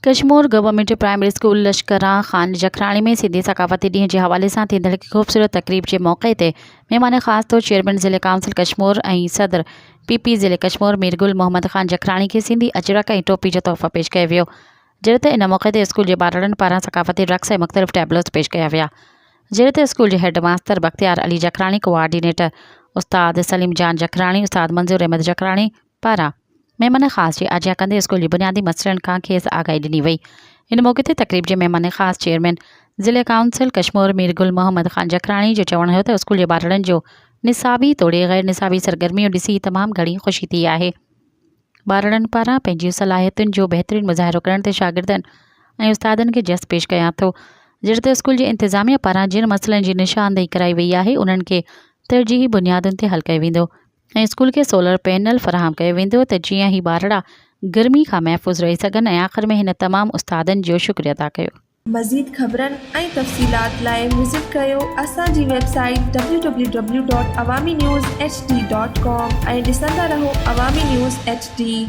कशमोर government primary school Lashkara Khan Jakhrani में सिंधी सकाफ़ती ॾींहं जे हवाले सां थींदड़ ख़ूबसूरत तक़रीब के मौक़े ते महिमान ख़ास तौर चेयरमैन ज़िले काउंसिल कशमोर ऐं सदर PP ज़िले कशमोर मीरगुल मोहम्मद ख़ान जखराणी के सिंधी अजरक ऐं टोपी जो तोहफ़ा पेश कयो वियो। जहिड़े ते इन मौक़े ते स्कूल के ॿारनि पारां सकाफ़ती रक़्स ऐं मुख़्तलिफ़ टैबलोस पेश कया विया। जहिड़े ते स्कूल के हेड मास्टर बख्तियार अली जखराणी, कोआर्डिनेटर उस्ताद सलीम जान जखराणी, उस्ताद मंजूर अहमद जखराणी पारां महिमान ख़ास जी आजिया कंदे स्कूल की बुनियादी मसइलनि खां खेस आगाही ॾिनी वई। इन मौक़े ते तक़रीब जे महिमान ख़ास चेयरमैन ज़िले काउंसिल कशमोर मीरगुल मोहम्मद ख़ान जखराणी जो चवणु हो त स्कूल जे ॿारनि जो निसाबी तोड़े गैर निसाबी सरगर्मियों ॾिसी तमामु घणी ख़ुशी थी आहे। ॿारनि पारां पंहिंजी सलाहियतुनि जो बहितरीन मुज़ाहिरो करण ते शागिर्दनि ऐं उस्तादनि खे जस पेश कयां थो। जहिड़े ते स्कूल जे इंतिज़ामिया पारां जिन मसइलनि जी निशानदेही कराई वई आहे उन्हनि खे तरजीही बुनियादुनि ते हल कयो वेंदो ऐं स्कूल के सोलर पैनल फराहम कयो वेंदो त जीअं ई ॿारड़ा गर्मी खां महफ़ूज़ रही सघनि ऐं आख़िर में हिन तमामु उस्तादनि जो शुक्रिया अदा कयो। मज़ीद ख़बरनि ऐं तफ़सीलात लाइ विज़िट कयो असांजी वेबसाइट www.awamiNewsHD.com ऐं ॾिसंदा रहो अवामी न्यूज़ HD।